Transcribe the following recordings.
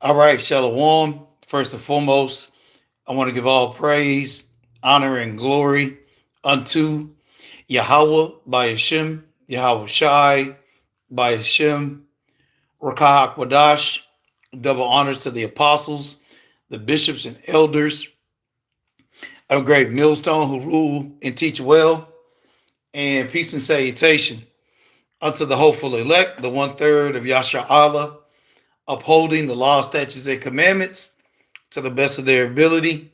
All right, Shalom. First and foremost, I want to give all praise, honor, and glory unto Yahweh by Hashem, Yahweh Shai by Hashem, Rakah Kwadash. Double honors to the apostles, the bishops, and elders of great millstone who rule and teach well, and peace and salutation unto the hopeful elect, the 1/3 of Yasha Allah, upholding the law, statutes, and commandments to the best of their ability.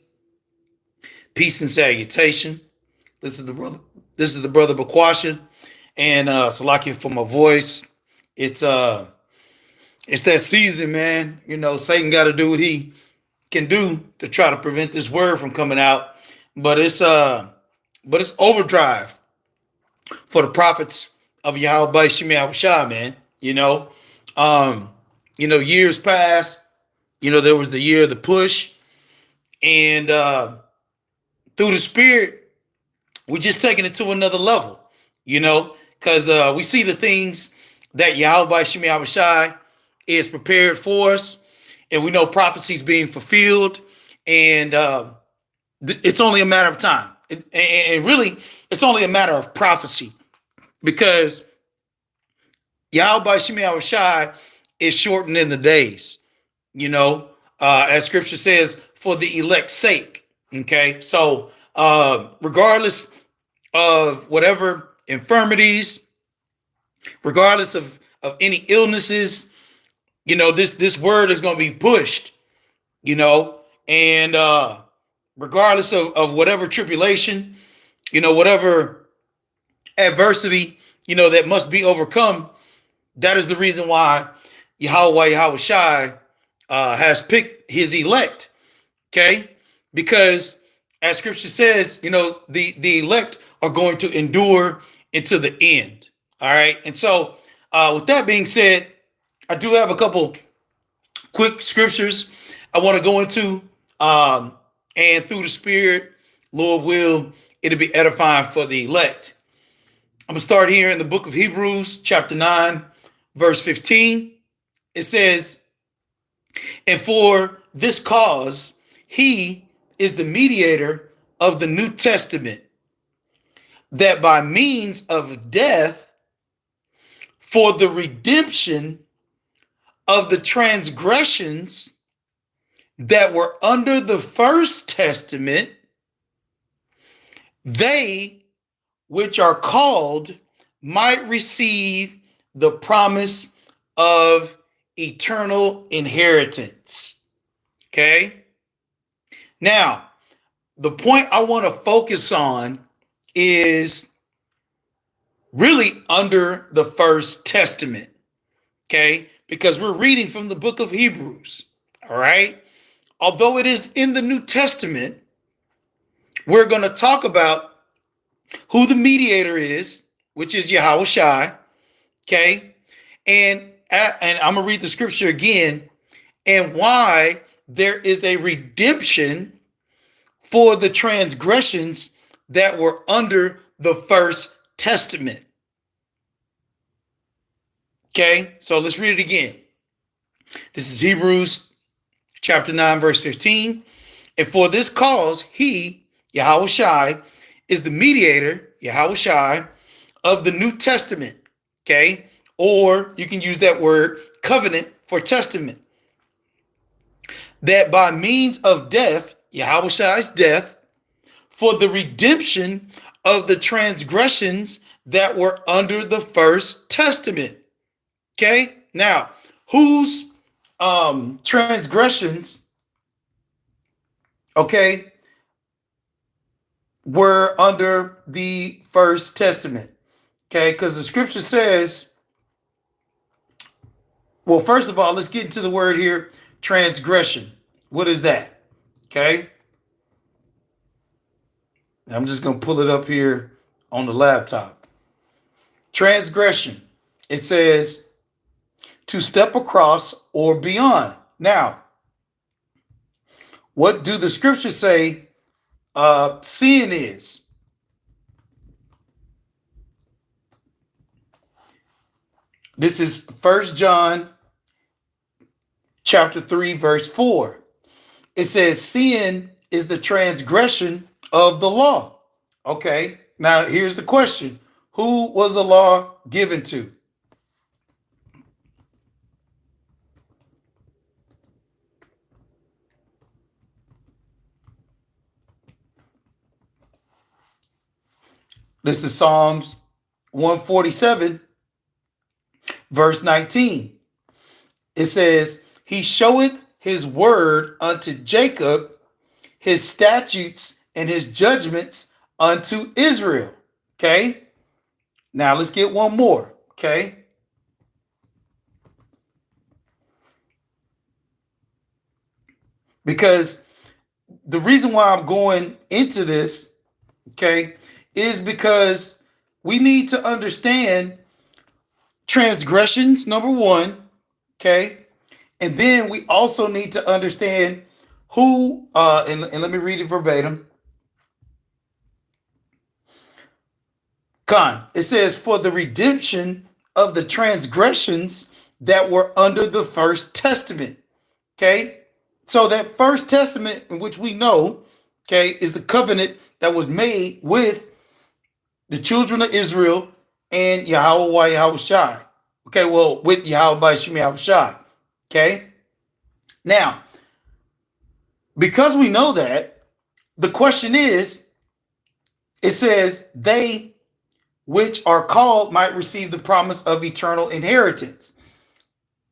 Peace and salutation. This is the brother. This is the brother Bakwasha, and Salakia for my voice. It's it's that season, man. You know, Satan got to do what he can do to try to prevent this word from coming out, but it's overdrive for the prophets of Yahweh Shemi Shah, man. Um, years past. There was the year of the push, and through the Spirit, we're just taking it to another level. Because we see the things that Yahweh Shemi Shai is prepared for us, and we know prophecies being fulfilled, and it's only a matter of time. And really, it's only a matter of prophecy, because Yahweh Shemi Shai is shortening the days. As Scripture says, for the elect's sake. Okay, so regardless of whatever infirmities, regardless of any illnesses, this word is going to be pushed. And regardless of whatever tribulation, whatever adversity, that must be overcome. That is the reason why Yahweh Shai has picked his elect. Okay, because as Scripture says, the elect are going to endure into the end. All right, and so with that being said, I do have a couple quick scriptures I want to go into, and through the Spirit, Lord will, it'll be edifying for the elect. I'm gonna start here in the book of Hebrews, chapter 9, verse 15. It says, "And for this cause, he is the mediator of the New Testament, that by means of death, for the redemption of the transgressions that were under the first testament, they which are called might receive the promise of eternal inheritance." Okay. Now, the point I want to focus on is really under the first testament. Okay. Because we're reading from the book of Hebrews. All right. Although it is in the New Testament, we're going to talk about who the mediator is, which is Yahweh Shai. Okay. And I'm going to read the scripture again, and why there is a redemption for the transgressions that were under the first testament. Okay, so let's read it again. This is Hebrews chapter 9, verse 15. "And for this cause, he, Yahweh Shai, is the mediator, Yahweh Shai, of the New Testament." Okay, or you can use that word covenant for testament. "That by means of death," Yahweh Shai's death, "for the redemption of the transgressions that were under the first testament." Okay, now whose transgressions, okay, were under the first testament? Okay, because the scripture says, well, first of all, let's get into the word here, transgression. What is that? Okay, I'm just going to pull it up here on the laptop. Transgression, it says to step across or beyond. Now, what do the scriptures say sin is? This is 1 John chapter 3, verse 4. It says, sin is the transgression of the law. Okay, now here's the question. Who was the law given to? This is Psalms 147, verse 19. It says, he showeth his word unto Jacob, his statutes and his judgments unto Israel. Okay. Now let's get one more. Okay. Because the reason why I'm going into this, okay, is because we need to understand transgressions, number one. Okay. And then we also need to understand who, and let me read it verbatim. It says, for the redemption of the transgressions that were under the first testament. Okay. So that first testament, in which we know, okay, is the covenant that was made with the children of Israel and Yahweh Yahushai. Okay. Well, with Yahweh Yahushai. Okay. Now, because we know that, the question is, it says, they which are called might receive the promise of eternal inheritance.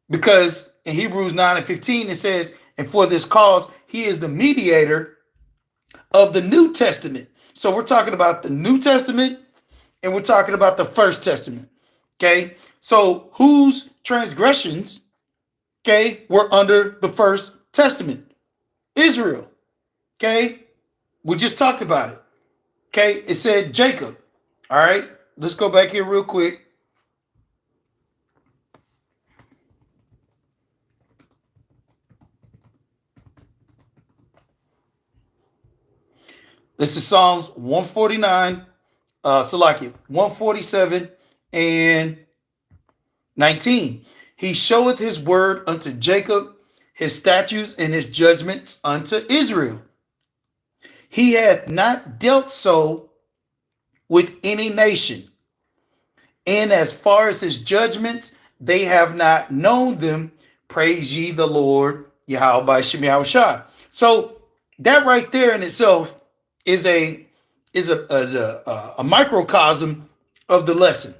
Because in Hebrews 9:15, it says, and for this cause, he is the mediator of the New Testament. So we're talking about the New Testament and we're talking about the First Testament. Okay. So whose transgressions, okay, were under the First Testament? Israel. Okay. We just talked about it. Okay. It said Jacob. All right. Let's go back here real quick. This is Psalms 149, Salakia, 147 and 19. He showeth his word unto Jacob, his statutes and his judgments unto Israel. He hath not dealt so with any nation. And as far as his judgments, they have not known them. Praise ye the Lord, Yahweh Shem Yahushai. So that right there in itself is a microcosm of the lesson.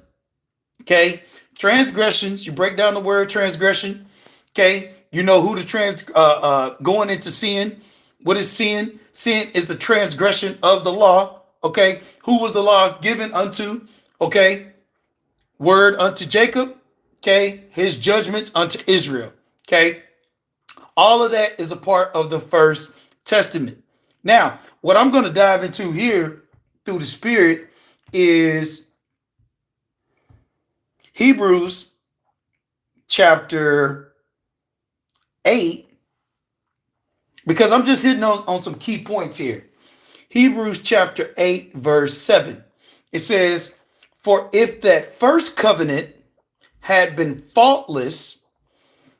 Okay, transgressions. You break down the word transgression. Okay, you know who the going into sin. What is sin? Sin is the transgression of the law. Okay, who was the law given unto? Okay, word unto Jacob. Okay, his judgments unto Israel. Okay, all of that is a part of the First Testament. Now, what I'm going to dive into here through the Spirit is Hebrews chapter 8, because I'm just hitting on some key points here. Hebrews chapter 8, verse 7. It says, for if that first covenant had been faultless,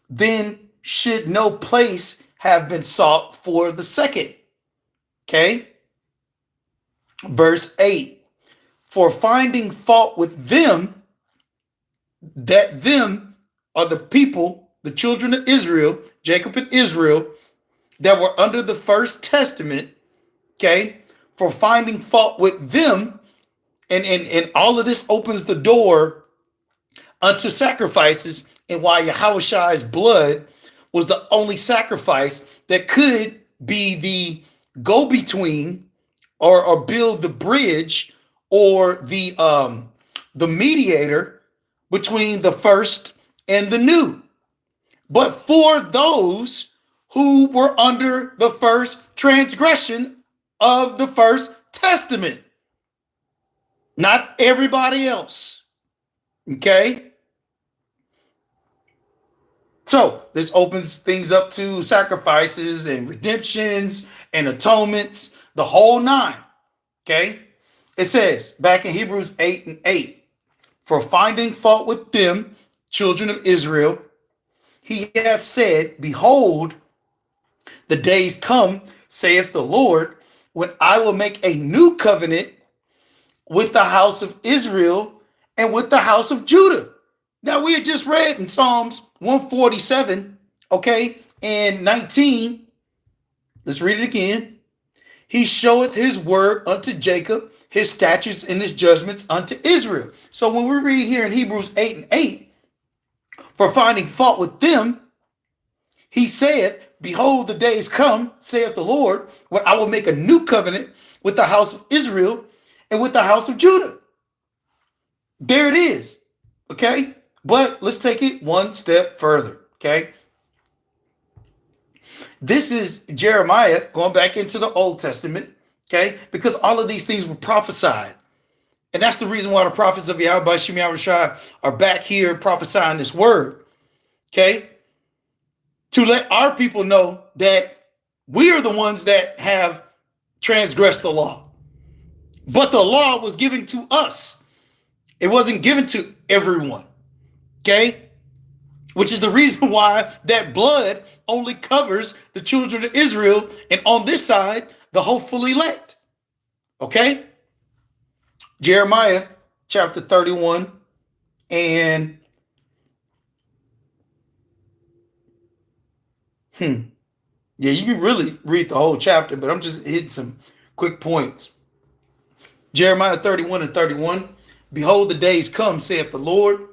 then should no place have been sought for the second. Okay. Verse 8. For finding fault with them, that them are the people, the children of Israel, Jacob and Israel, that were under the first testament. Okay. For finding fault with them. And all of this opens the door unto sacrifices, and why Yahushua's blood was the only sacrifice that could be the go-between or build the bridge or the mediator between the first and the new. But for those who were under the first transgression of the First Testament, not everybody else. Okay. So this opens things up to sacrifices and redemptions and atonements, the whole nine. Okay. It says back in Hebrews 8:8, for finding fault with them, children of Israel, he hath said, behold, the days come, saith the Lord, when I will make a new covenant with the house of Israel and with the house of Judah. Now, we had just read in Psalms 147, okay, and 19. Let's read it again. He showeth his word unto Jacob, his statutes and his judgments unto Israel. So when we read here in Hebrews 8 and 8, for finding fault with them, he said, behold, the days come, saith the Lord, when I will make a new covenant with the house of Israel and with the house of Judah. There it is. Okay. But let's take it one step further. Okay. This is Jeremiah going back into the Old Testament. Okay. Because all of these things were prophesied. And that's the reason why the prophets of Yahweh Shem Yahushua are back here prophesying this word. Okay. To let our people know that we are the ones that have transgressed the law. But the law was given to us. It wasn't given to everyone. Okay? Which is the reason why that blood only covers the children of Israel. And on this side, the hopeful elect. Okay? Jeremiah chapter 31 and yeah, you can really read the whole chapter, but I'm just hitting some quick points. Jeremiah 31 and 31. Behold, the days come, saith the Lord,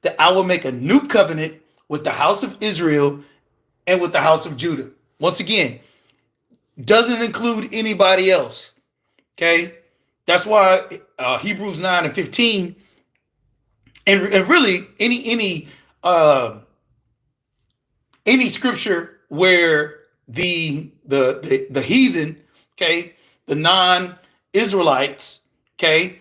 that I will make a new covenant with the house of Israel and with the house of Judah. Once again, doesn't include anybody else. Okay. That's why Hebrews 9 and 15 and really any scripture where the heathen, okay, the non-Israelites, okay,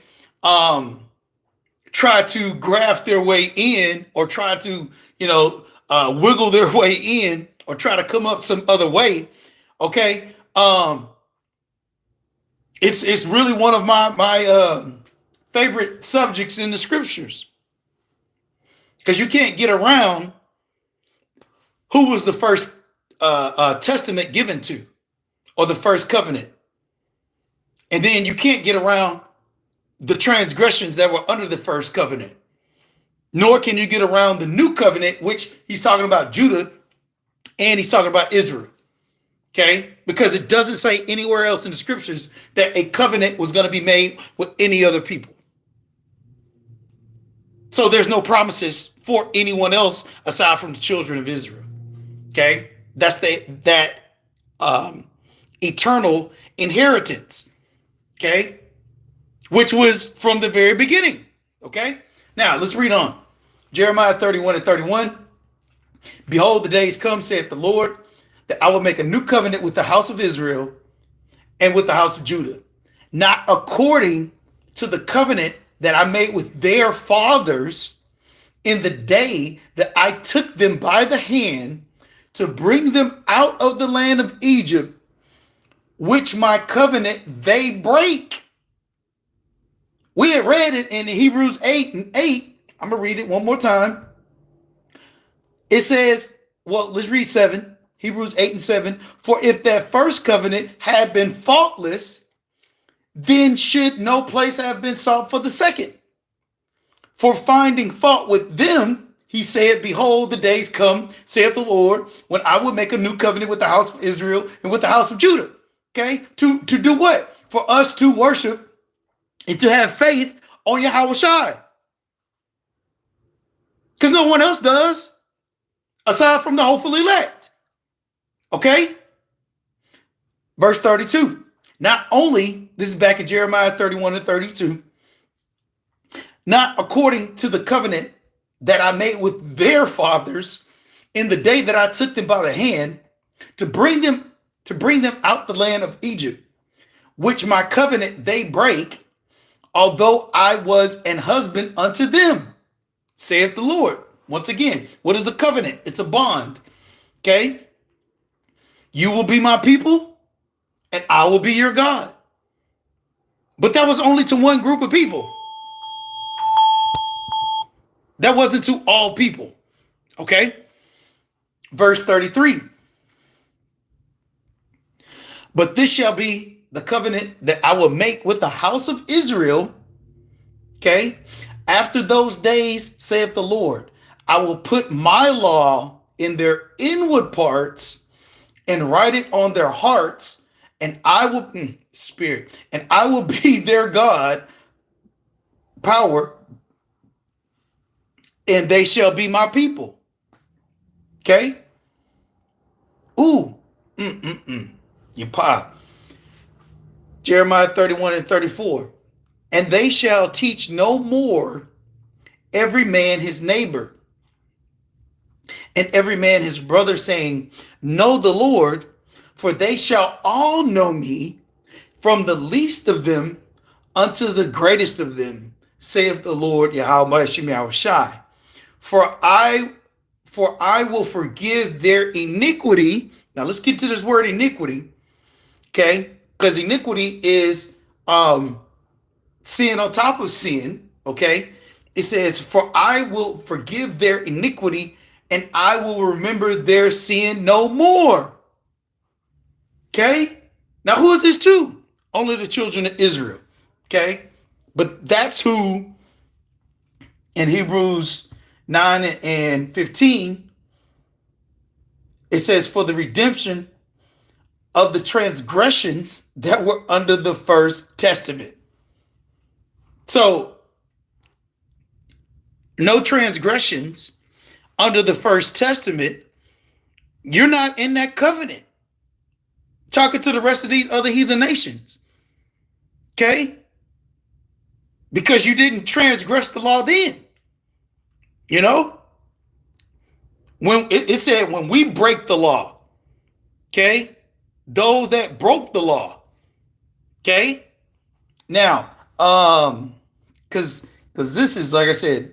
try to graft their way in or try to, wiggle their way in or try to come up some other way, okay. It's really one of my favorite subjects in the scriptures, because you can't get around who was the first testament given to, or the first covenant. And then you can't get around the transgressions that were under the first covenant. Nor can you get around the new covenant, which he's talking about Judah and he's talking about Israel. Okay? Because it doesn't say anywhere else in the scriptures that a covenant was going to be made with any other people. So there's no promises for anyone else aside from the children of Israel. Okay? That's that eternal inheritance. Okay? Which was from the very beginning. Okay? Now, let's read on. Jeremiah 31 and 31. Behold, the days come, saith the Lord, that I will make a new covenant with the house of Israel and with the house of Judah, not according to the covenant that I made with their fathers in the day that I took them by the hand to bring them out of the land of Egypt, which my covenant they break. We had read it in Hebrews 8 and 8. I'm going to read it one more time. It says, well, let's read 7. Hebrews 8 and 7. For if that first covenant had been faultless, then should no place have been sought for the second. For finding fault with them, he said, behold, the days come, saith the Lord, when I will make a new covenant with the house of Israel and with the house of Judah. Okay? To do what? For us to worship and to have faith on Yahweh Shai. Because no one else does, aside from the hopeful elect. Okay? Verse 32. Not only, this is back in Jeremiah 31 and 32, not according to the covenant that I made with their fathers in the day that I took them by the hand to bring them out the land of Egypt, which my covenant they break, although I was an husband unto them, saith the Lord. Once again, what is a covenant? It's a bond. Okay? You will be my people and I will be your God. But that was only to one group of people. That wasn't to all people. Okay? Verse 33. But this shall be the covenant that I will make with the house of Israel. Okay. After those days, saith the Lord, I will put my law in their inward parts and write it on their hearts, and I will spirit, and I will be their God, power, and they shall be my people. Okay. Ooh. You pop. Jeremiah 31 and 34. And they shall teach no more every man his neighbor and every man his brother, saying, know the Lord, for they shall all know me, from the least of them unto the greatest of them, saith the Lord Yahweh Shai. For I will forgive their iniquity. Now let's get to this word iniquity. Okay, because iniquity is sin on top of sin. Okay, it says, for I will forgive their iniquity and I will remember their sin no more. Okay, now who is this to? Only the children of Israel. Okay, but that's who in Hebrews 9 and 15 it says, for the redemption of the transgressions that were under the first testament. So, no transgressions under the first testament. You're not in that covenant. Talking to the rest of these other heathen nations. Okay? Because you didn't transgress the law then. You know? When it said when we break the law. Okay? Those that broke the law. Okay? Now, because this is, like I said,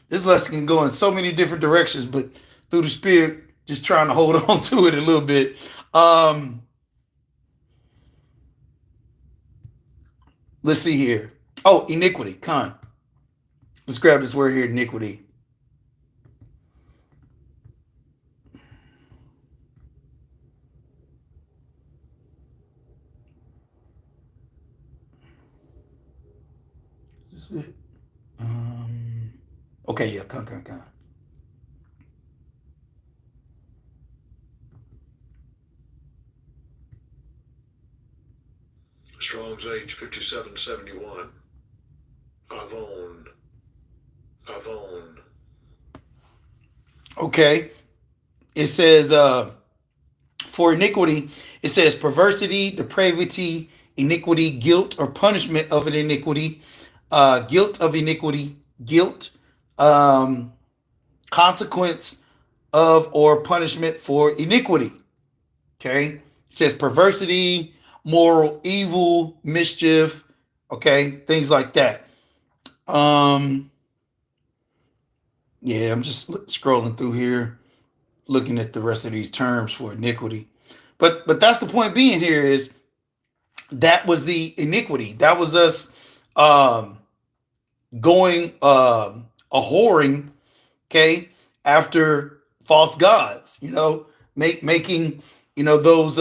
this lesson can go in so many different directions, but through the Spirit, just trying to hold on to it a little bit. Let's see here. Oh, iniquity. Con. Let's grab this word here, iniquity. Is this it? Okay, yeah, con. Strong's Age 5771. Avon. Okay. It says, for iniquity, it says perversity, depravity, iniquity, guilt or punishment of an iniquity, guilt of iniquity, guilt, consequence of or punishment for iniquity. Okay. It says perversity, moral evil, mischief, okay, things like that. Yeah, I'm just scrolling through here, looking at the rest of these terms for iniquity. But that's the point being here is that was the iniquity. That was us going a whoring, okay, after false gods, you know, making, you know, those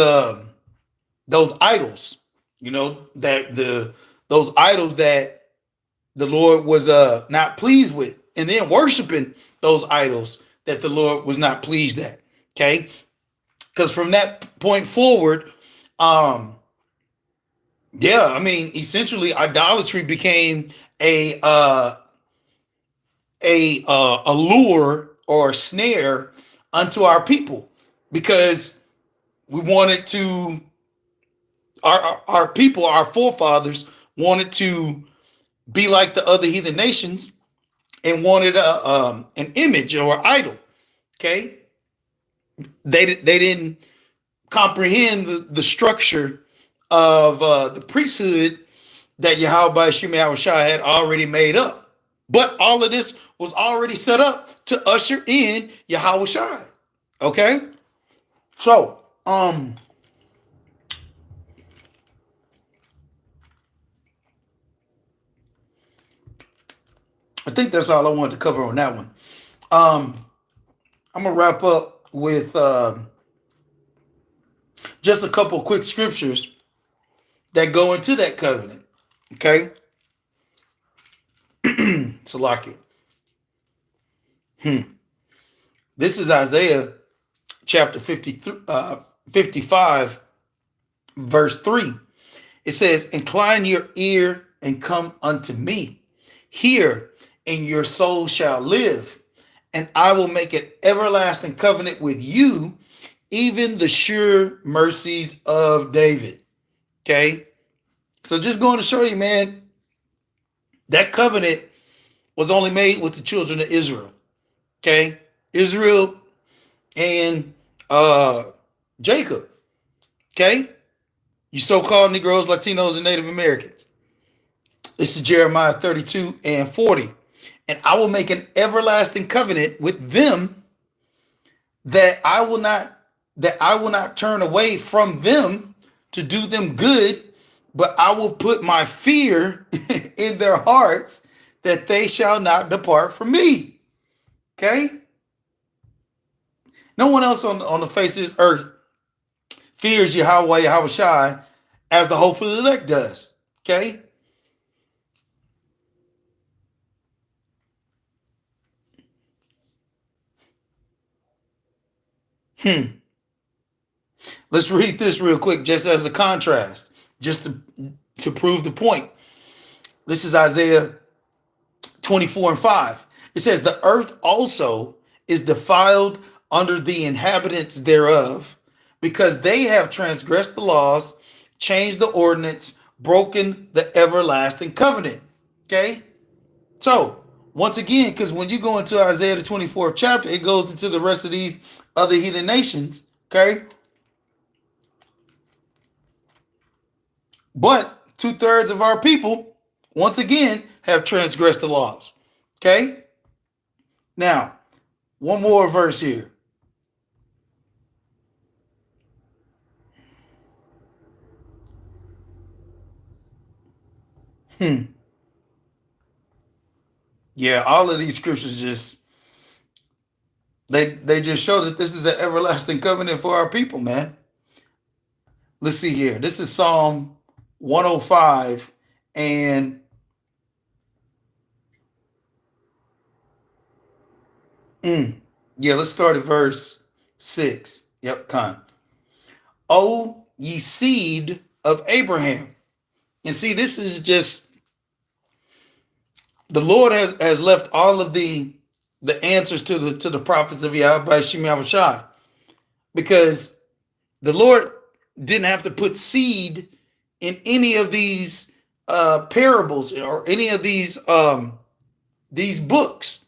idols, you know, that those idols that the Lord was not pleased with, and then worshiping those idols that the Lord was not pleased at. Okay, because from that point forward, yeah, I mean, essentially, idolatry became a lure or a snare unto our people, because we wanted to, our people, our forefathers wanted to be like the other heathen nations and wanted an image or idol. Okay, they didn't comprehend the structure of the priesthood that Yahweh Shai had already made up. But all of this was already set up to usher in Yahweh Shai. Okay, so I think that's all I wanted to cover on that one. I'm gonna wrap up with just a couple quick scriptures that go into that covenant. Okay. Salakia. This is Isaiah chapter 55, verse 3. It says, incline your ear and come unto me. Hear, and your soul shall live. And I will make an everlasting covenant with you, even the sure mercies of David. Okay. So just going to show you, man, that covenant was only made with the children of Israel. Okay. Israel and Jacob. Okay. You so-called Negroes, Latinos, and Native Americans. This is Jeremiah 32 and 40. And I will make an everlasting covenant with them that I will not turn away from them to do them good, but I will put my fear in their hearts that they shall not depart from me. Okay? No one else on the face of this earth fears Yahweh, Yahushai, as the hopeful elect does. Okay? Let's read this real quick, just as a contrast, just to prove the point. This is Isaiah 24 and 5. It says, the earth also is defiled under the inhabitants thereof, because they have transgressed the laws, changed the ordinance, broken the everlasting covenant. Okay? So, once again, because when you go into Isaiah the 24th chapter, it goes into the rest of these other heathen nations. Okay? But 2/3 of our people, once again, have transgressed the laws. Okay? Now, one more verse here. Yeah, all of these scriptures just they just show that this is an everlasting covenant for our people, man. Let's see here. This is Psalm 105 and let's start at verse 6. Yep, con. O ye seed of Abraham. And see, this is just the Lord has left all of the answers to the prophets of Yahweh Shem Yahushai, because the Lord didn't have to put seed in any of these parables or any of these books,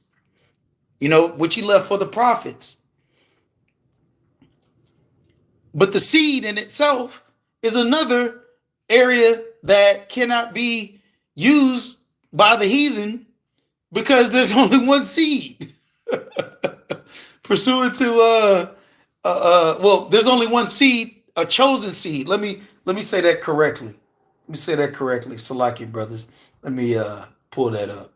which he left for the prophets. But the seed in itself is another area that cannot be used by the heathen, because there's only one seed. Pursuant to there's only one seed, a chosen seed. Let me say that correctly. Salaki brothers. Let me pull that up.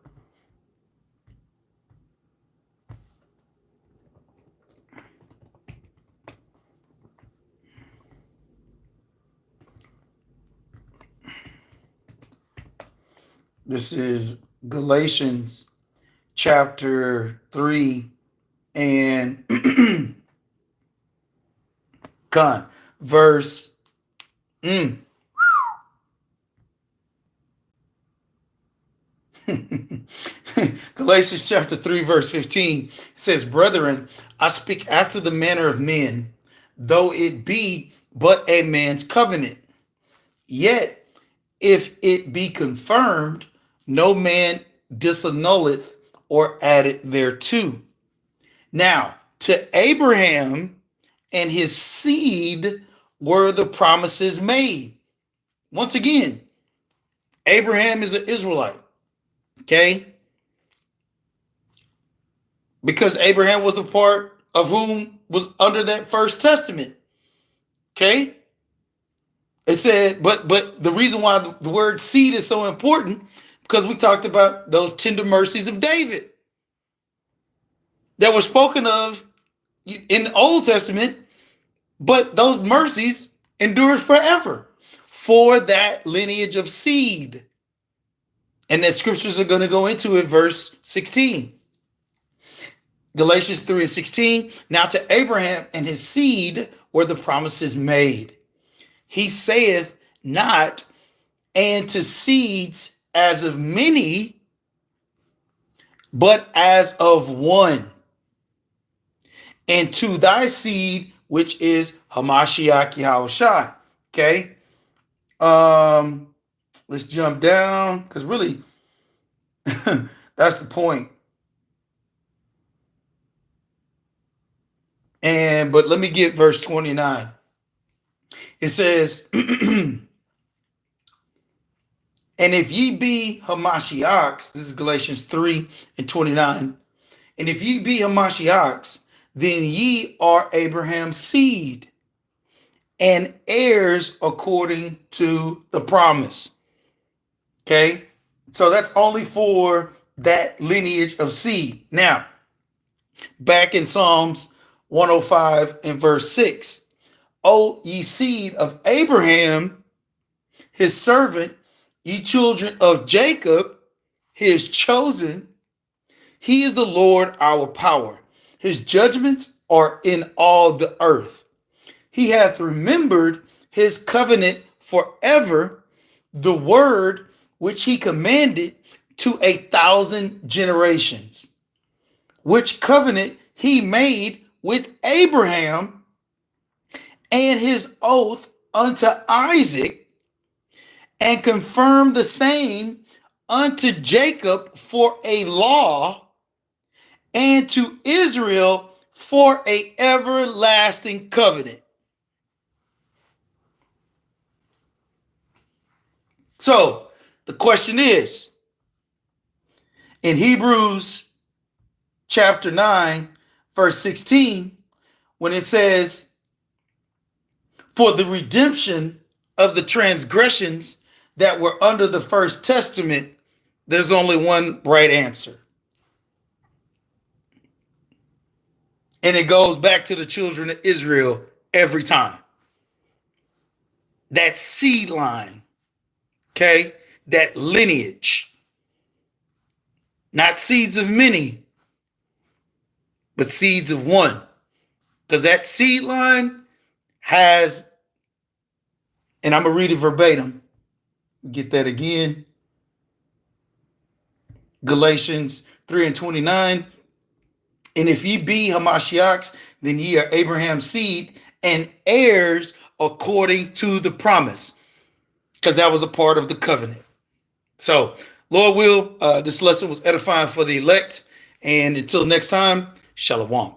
This is Galatians chapter 3 and verse Galatians chapter 3 verse 15 says, brethren, I speak after the manner of men, though it be but a man's covenant. Yet if it be confirmed, no man disannulleth or added thereto. Now, to Abraham and his seed were the promises made. Once again, Abraham is an Israelite. Okay? Because Abraham was a part of whom was under that first testament. Okay? It said, but the reason why the word seed is so important, because we talked about those tender mercies of David that were spoken of in the Old Testament, but those mercies endure forever for that lineage of seed. And the scriptures are going to go into it, verse 16. Galatians 3:16. Now to Abraham and his seed were the promises made. He saith not, and to seeds as of many, but as of one. And to thy seed, which is Hamashiach Yahushua. Okay. Let's jump down, because really that's the point. But let me get verse 29. It says, and if ye be Hamashiachs, this is Galatians 3:29. And if ye be Hamashiachs, then ye are Abraham's seed and heirs according to the promise. Okay, so that's only for that lineage of seed. Now, back in Psalms 105 and verse 6, O ye seed of Abraham, his servant, ye children of Jacob, his chosen, he is the Lord our power. His judgments are in all the earth. He hath remembered his covenant forever, the word which he commanded to 1,000 generations, which covenant he made with Abraham, and his oath unto Isaac, and confirmed the same unto Jacob for a law, and to Israel for a everlasting covenant. So the question is, in Hebrews chapter 9, verse 16, when it says, for the redemption of the transgressions that were under the first testament, there's only one right answer. And it goes back to the children of Israel every time. That seed line, okay? That lineage. Not seeds of many, but seeds of one. Because that seed line has, and I'm going to read it verbatim. Get that again. Galatians 3:29. And if ye be Hamashiachs, then ye are Abraham's seed and heirs according to the promise. Because that was a part of the covenant. So, Lord will, this lesson was edifying for the elect. And until next time, shalom.